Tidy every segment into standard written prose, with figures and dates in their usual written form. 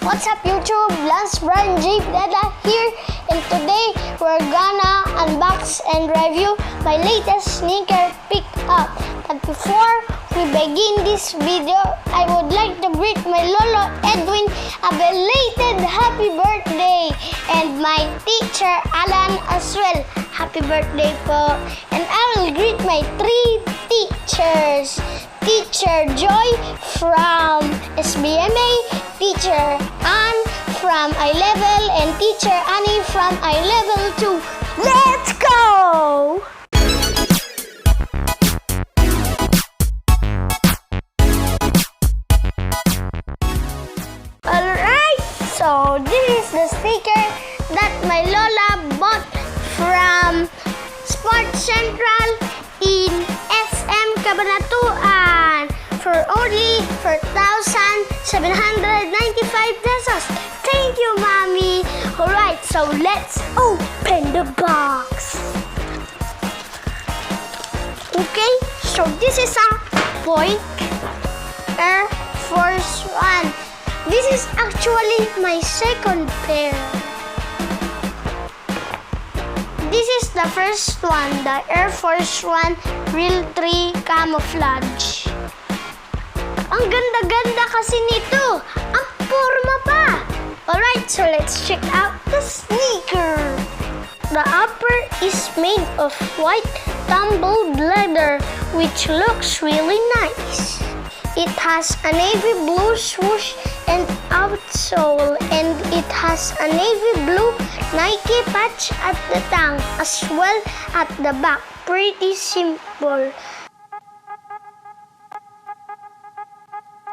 What's up YouTube? Lance Brian J. Dada here, and today we're gonna unbox and review my latest sneaker pickup. But before we begin this video, I would like to greet my lolo Edwin a belated happy birthday, and my teacher Alan as well. Happy birthday po. And I will greet my 3 teachers. Teacher Joy from SBMA, Teacher Ann from I-Level, and Teacher Annie from I-Level 2. Let's go! Alright, so this is the sticker that my Lola bought from Sports Central in SM Cabanatuan for only 4,795 pesos. Thank you, Mommy. Alright, so let's open the box. Okay, so this is a Point Airforce 1. This is actually my second pair. This is the first one, the Airforce 1 Real 3 Camouflage. Ang ganda-ganda kasi nito. Ang forma pa. Alright, so let's check out the sneaker. The upper is made of white tumbled leather, which looks really nice. It has a navy blue swoosh and outsole, and it has a navy blue Nike patch at the tongue as well at the back. Pretty simple.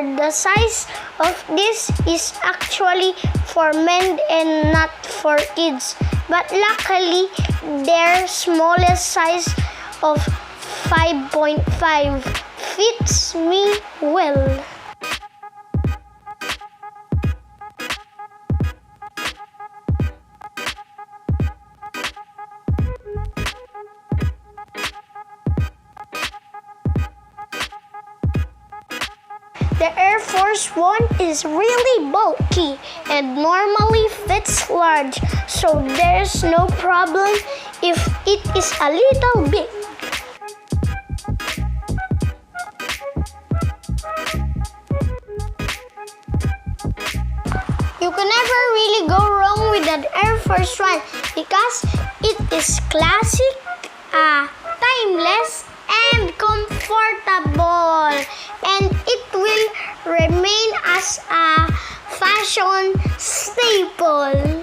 The size of this is actually for men and not for kids, but luckily their smallest size of 5.5 fits me well. The Airforce 1 is really bulky and normally fits large, so there's no problem if it is a little big. You can never really go wrong with an Airforce 1 because it is classic, timeless, and comfortable, and it will remain as a fashion staple.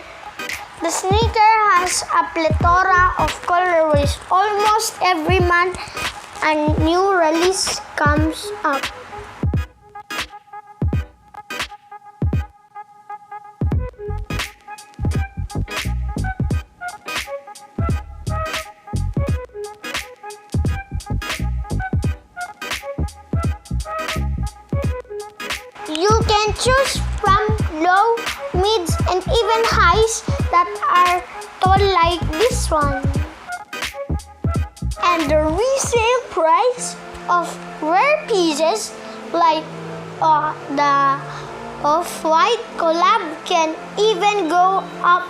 The sneaker has a plethora of colorways. Almost every month a new release comes up. You can choose from low, mids, and even highs that are tall like this one. And the resale price of rare pieces like the Off-White collab can even go up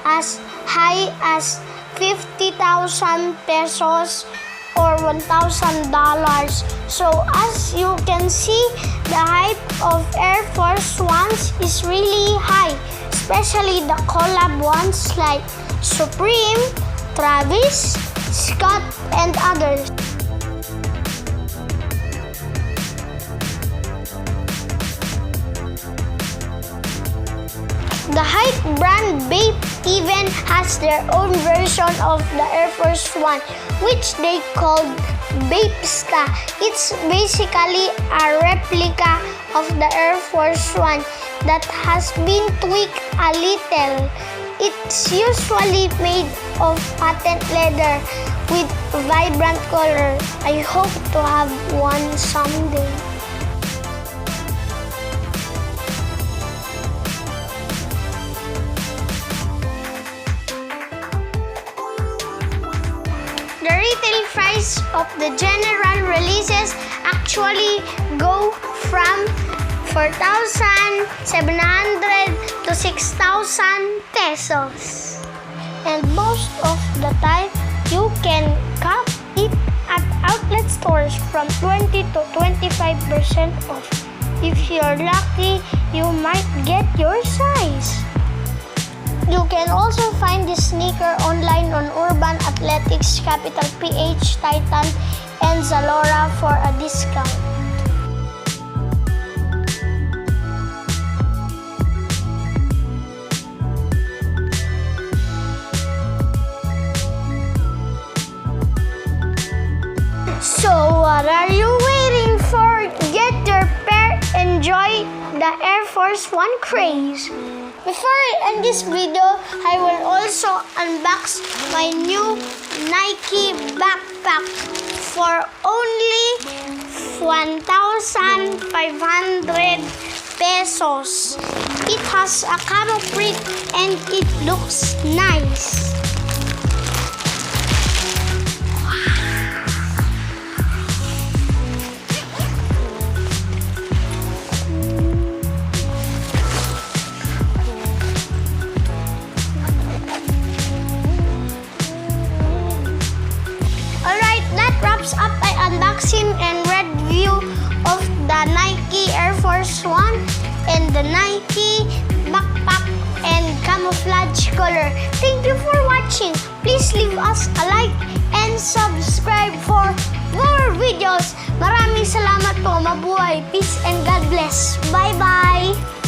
as high as 50,000 pesos or $1,000. So as you can see, the hype of Airforce 1s is really high, especially the collab ones like Supreme, Travis Scott, and others. The hype brand Bape even has their own version of the Airforce 1, which they called Bapesta. It's basically a replica of the Airforce 1 that has been tweaked a little. It's usually made of patent leather with vibrant color. I hope to have one someday. The retail price of the general releases actually go from 4,700 6,000 pesos. And most of the time, you can cop it at outlet stores from 20 to 25% off. If you're lucky, you might get your size. You can also find this sneaker online on Urban Athletics, Capital PH, Titan, and Zalora for a discount. So what are you waiting for? Get your pair, enjoy the Airforce 1 craze. Before I end this video, I will also unbox my new Nike backpack for only 1,500 pesos. It has a camo print and it looks nice. Wraps up my unboxing and review of the Nike Airforce 1 and the Nike backpack and camouflage color. Thank you for watching. Please leave us a like and subscribe for more videos. Maraming salamat po. Mabuhay. Peace and God bless. Bye-bye.